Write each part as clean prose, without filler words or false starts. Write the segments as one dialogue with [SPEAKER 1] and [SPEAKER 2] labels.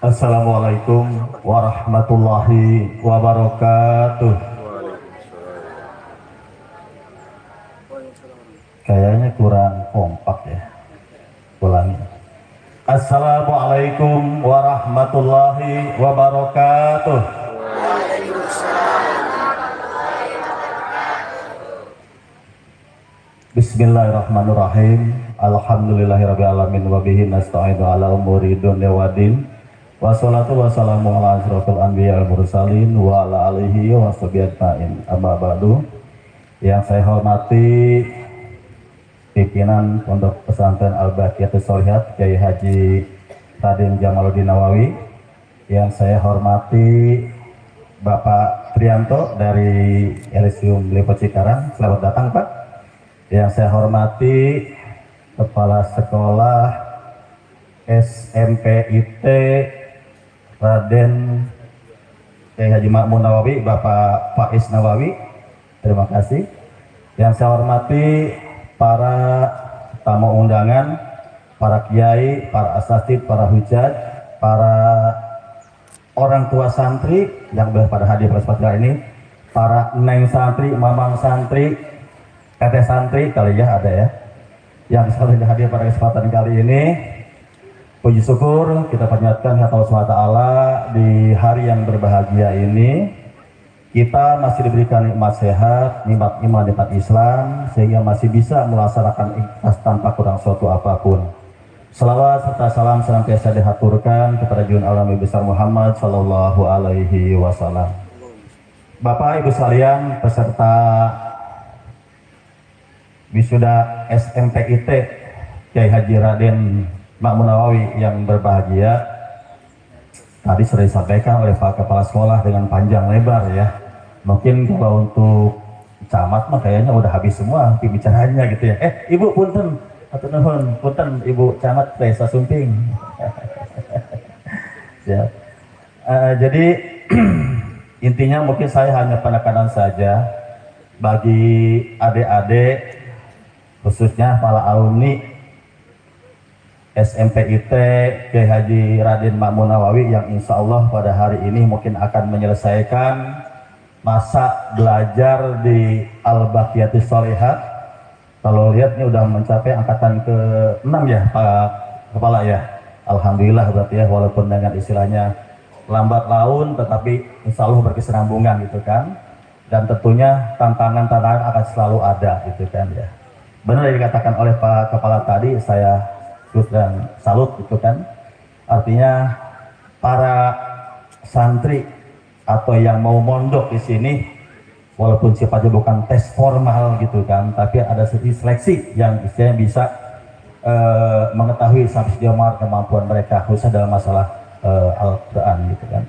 [SPEAKER 1] Assalamualaikum warahmatullahi wabarakatuh. Kayaknya kurang kompak ya. Ulangi. Assalamualaikum warahmatullahi wabarakatuh. Bismillahirrahmanirrahim. Alhamdulillahirrabbilalamin. Wabihi nasta'inu ala umuri dunya waddin. Wassalatu wassalamu ala asyrafil anbiya wal mursalin wa ala alihi wa sahbihi ajmain. Amma ba'du. Yang saya hormati pimpinan Pondok Pesantren Al-Baqiyatus Sholihat Kyai Haji Raden Jamaluddin Nawawi. Yang saya hormati Bapak Trianto dari Elysium Lipo Cikarang. Selamat datang Pak. Yang saya hormati Kepala Sekolah SMPIT Raden Kyai Haji Ma'mun Nawawi, Bapak Faiz Nawawi. Terima kasih. Yang saya hormati para tamu undangan, para kiai, para asatidz, para hujat, para orang tua santri yang pada hadir pada kesempatan ini, para neng santri, mamang santri, teteh santri kali ya ada ya, yang selalu hadir pada kesempatan kali ini. Puji syukur kita panjatkan kepada Allah SWT di hari yang berbahagia ini. Kita masih diberikan nikmat sehat, nikmat iman, nikmat Islam, sehingga masih bisa melaksanakan ikhlas tanpa kurang suatu apapun. Salawat serta salam senantiasa dihaturkan kepada junjungan alami besar Muhammad Sallallahu Alaihi Wasallam. Bapak Ibu sekalian, peserta wisuda SMPIT Kyai Haji Raden Ma'mun Nawawi yang berbahagia, tadi sudah disampaikan oleh Pak Kepala Sekolah dengan panjang lebar ya. Mungkin kalau untuk camat mah kayaknya udah habis semua pembicaranya gitu ya. Ibu punten, atau nuhun punten Ibu Camat Desa Sumping. Ya. Jadi intinya mungkin saya hanya penekanan saja bagi adik-adik, khususnya para alumni SMPIT Kyai Haji Raden Ma'mun Nawawi yang insya Allah pada hari ini mungkin akan menyelesaikan masa belajar di Al-Baqiyatus Sholihat. Kalau lihat ini udah mencapai angkatan ke-6 ya Pak Kepala ya. Alhamdulillah berarti ya, walaupun dengan istilahnya lambat laun tetapi insya Allah berkesinambungan gitu kan. Dan tentunya tantangan-tantangan akan selalu ada gitu kan ya. Benar yang dikatakan oleh Pak Kepala tadi, saya terus dan salut gitu kan. Artinya para santri atau yang mau mondok di sini, walaupun sifatnya bukan tes formal gitu kan, tapi ada seleksi yang istilahnya bisa mengetahui sampai sejauh mana kemampuan mereka khususnya dalam masalah Al-Quran gitu kan.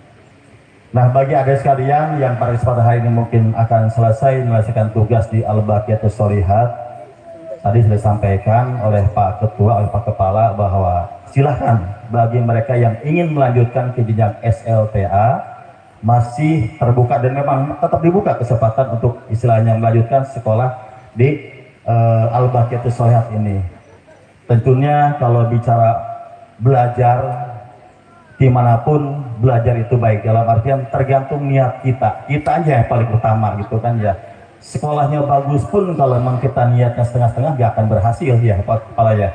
[SPEAKER 1] Nah, bagi adik sekalian yang pada kesempatan hari ini mungkin akan selesai menyelesaikan tugas di Al-Baqiyatus Sholihat, tadi sudah disampaikan oleh Pak Ketua, oleh Pak Kepala bahwa silahkan bagi mereka yang ingin melanjutkan ke jenjang SLTA masih terbuka dan memang tetap dibuka kesempatan untuk istilahnya melanjutkan sekolah di Al-Baqiyatus Sholihat ini. Tentunya kalau bicara belajar dimanapun, belajar itu baik dalam artian tergantung niat kita aja yang paling utama gitu kan ya. Sekolahnya bagus pun kalau memang kita niatnya setengah-setengah gak akan berhasil ya Pak Kepala ya.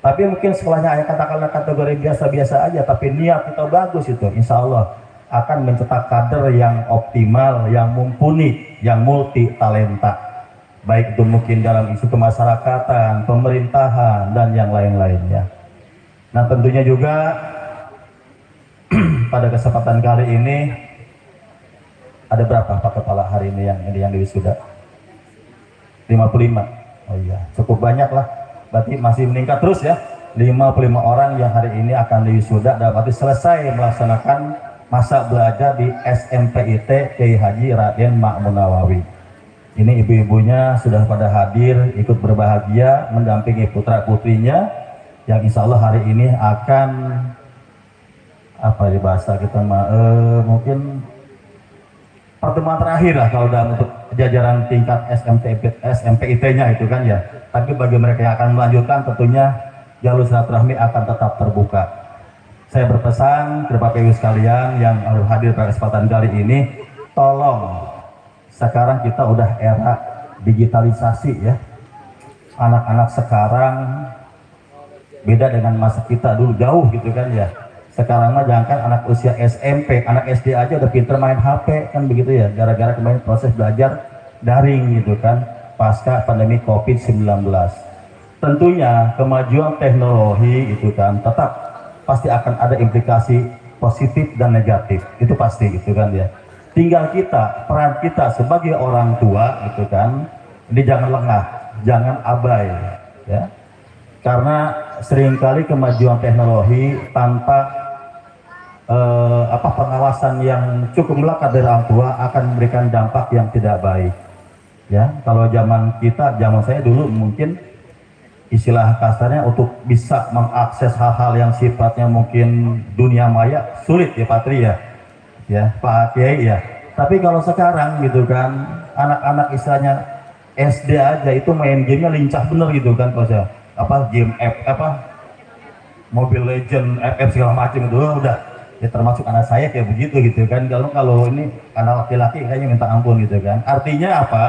[SPEAKER 1] Tapi mungkin sekolahnya katakanlah kategori biasa-biasa aja, tapi niat kita bagus itu, insya Allah akan mencetak kader yang optimal, yang mumpuni, yang multi talenta, baik itu mungkin dalam isu kemasyarakatan, pemerintahan, dan yang lain-lainnya. Nah, tentunya juga pada kesempatan kali ini ada berapa Pak Kepala hari ini yang diwisuda? 55. Oh iya, cukup banyak lah. Berarti masih meningkat terus ya. 55 orang yang hari ini akan diwisuda dan berarti selesai melaksanakan masa belajar di SMPIT Kyai Haji Raden Ma'mun Nawawi. Ini ibu-ibunya sudah pada hadir ikut berbahagia mendampingi putra putrinya yang insya Allah hari ini akan apa di bahasa kita mungkin pertemuan terakhir lah kalau dalam untuk jajaran tingkat SMPIT-nya itu kan ya. Tapi bagi mereka yang akan melanjutkan tentunya jalur silaturahmi akan tetap terbuka. Saya berpesan kepada Bapak Ibu sekalian yang hadir pada kesempatan kali ini, tolong, sekarang kita udah era digitalisasi ya. Anak-anak sekarang beda dengan masa kita dulu, jauh gitu kan ya. Sekarang mah jangankan anak usia SMP, anak SD aja udah pinter main HP kan begitu ya, gara-gara kemarin proses belajar daring gitu kan pasca pandemi COVID-19. Tentunya kemajuan teknologi itu kan tetap pasti akan ada implikasi positif dan negatif, itu pasti gitu kan ya. Tinggal kita, peran kita sebagai orang tua gitu kan, ini jangan lengah, jangan abai ya, karena seringkali kemajuan teknologi tanpa pengawasan yang cukup melekat dari orang tua akan memberikan dampak yang tidak baik ya. Kalau zaman saya dulu mungkin istilah kasarnya untuk bisa mengakses hal-hal yang sifatnya mungkin dunia maya sulit ya Pak Tri ya Pak Kiai ya. Tapi kalau sekarang gitu kan anak-anak istilahnya SD aja itu main gamenya lincah bener gitu kan, kalau saya game Mobile Legend, FF segala macam itu udah ya, termasuk anak saya kayak begitu gitu kan. Kalau ini anak laki-laki kayaknya minta ampun gitu kan. Artinya apa?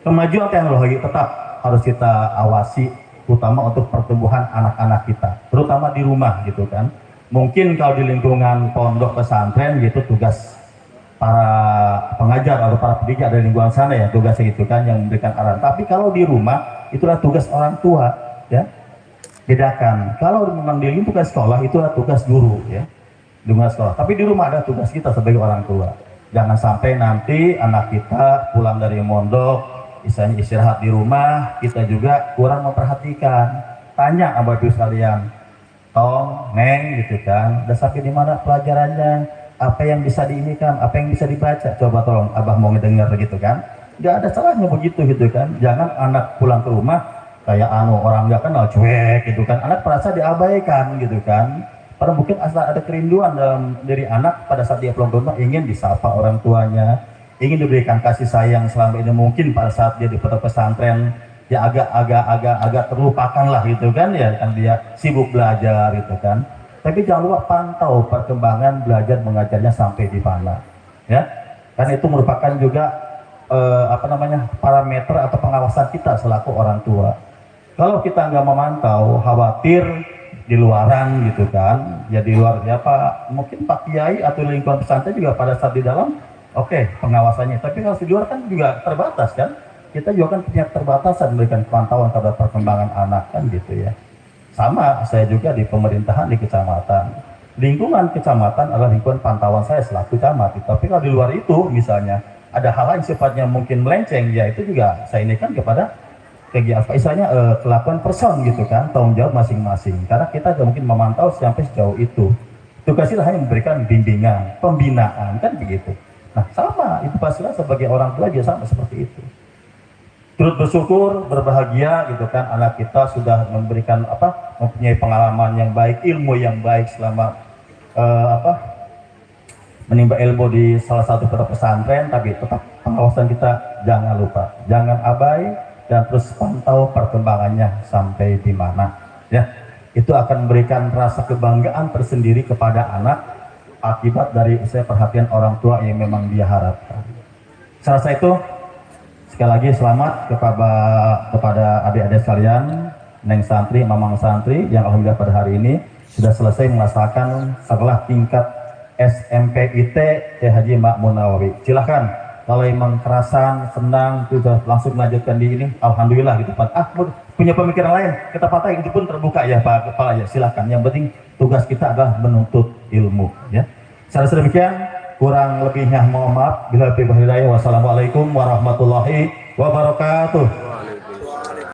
[SPEAKER 1] Kemajuan teknologi tetap harus kita awasi, utama untuk pertumbuhan anak-anak kita, terutama di rumah gitu kan. Mungkin kalau di lingkungan pondok pesantren gitu tugas para pengajar atau para pendidik ada di lingkungan sana ya, tugasnya itu kan yang memberikan arahan. Tapi kalau di rumah itulah tugas orang tua ya. Bedakan, kalau memang di lingkungan sekolah itulah tugas guru ya, lingkungan sekolah. Tapi di rumah ada tugas kita sebagai orang tua. Jangan sampai nanti anak kita pulang dari mondok misalnya istirahat di rumah, kita juga kurang memperhatikan. Tanya sama ibu sekalian, Tong, Neng gitu kan, udah sampai di mana pelajarannya, apa yang bisa diinikan, apa yang bisa dibaca, coba tolong abah mau ngedengar gitu kan. Gak ada salahnya begitu gitu kan. Jangan anak pulang ke rumah kayak orang gak kenal, cuek gitu kan, anak merasa diabaikan gitu kan. Padahal mungkin asal ada kerinduan dalam diri anak pada saat dia pulang ke rumah, ingin disapa orang tuanya, ingin diberikan kasih sayang selama ini. Mungkin pada saat dia di pondok pesantren ya agak terlupakan lah gitu kan ya, kan dia sibuk belajar gitu kan. Tapi jangan lupa pantau perkembangan belajar mengajarnya sampai di mana ya, kan itu merupakan juga parameter atau pengawasan kita selaku orang tua. Kalau kita nggak memantau, khawatir di luaran gitu kan ya, di luar ya mungkin Pak Kiai atau lingkungan pesantren juga pada saat di dalam oke, pengawasannya, tapi kalau di luar kan juga terbatas kan. Kita juga kan punya keterbatasan memberikan pantauan terhadap perkembangan anak kan gitu ya. Sama saya juga di pemerintahan di kecamatan. Lingkungan kecamatan adalah lingkungan pantauan saya selaku camat. Tapi kalau di luar itu misalnya ada hal yang sifatnya mungkin melenceng ya, itu juga saya inikan kepada kelakuan person gitu kan, tanggung jawab masing-masing. Karena kita juga mungkin memantau sampai sejauh itu. Tugas kita hanya memberikan bimbingan, pembinaan kan begitu. Nah sama, itu pastilah sebagai orang tua juga sama seperti itu. Turut bersyukur, berbahagia gitu kan, anak kita sudah memberikan mempunyai pengalaman yang baik, ilmu yang baik selama menimba ilmu di salah satu pondok pesantren. Tapi tetap pengawasan kita jangan lupa, jangan abai, dan terus pantau perkembangannya sampai di mana ya. Itu akan memberikan rasa kebanggaan tersendiri kepada anak akibat dari usaha perhatian orang tua yang memang dia harapkan. Saya rasa itu, sekali lagi selamat kepada adik-adik sekalian, Neng Santri, Mamang Santri yang alhamdulillah pada hari ini sudah selesai melaksanakan setelah tingkat SMPIT Haji Ma'mun Nawawi. Silahkan, kalau emang kerasan, senang, sudah langsung melanjutkan di ini, alhamdulillah gitu Pak. Punya pemikiran lain, kita patahin, itu pun terbuka ya Pak Kepala ya, silahkan. Yang penting tugas kita adalah menuntut ilmu ya. Secara sedemikian, kurang lebihnya mohon maaf. Bila hidayah, wassalamualaikum warahmatullahi wabarakatuh.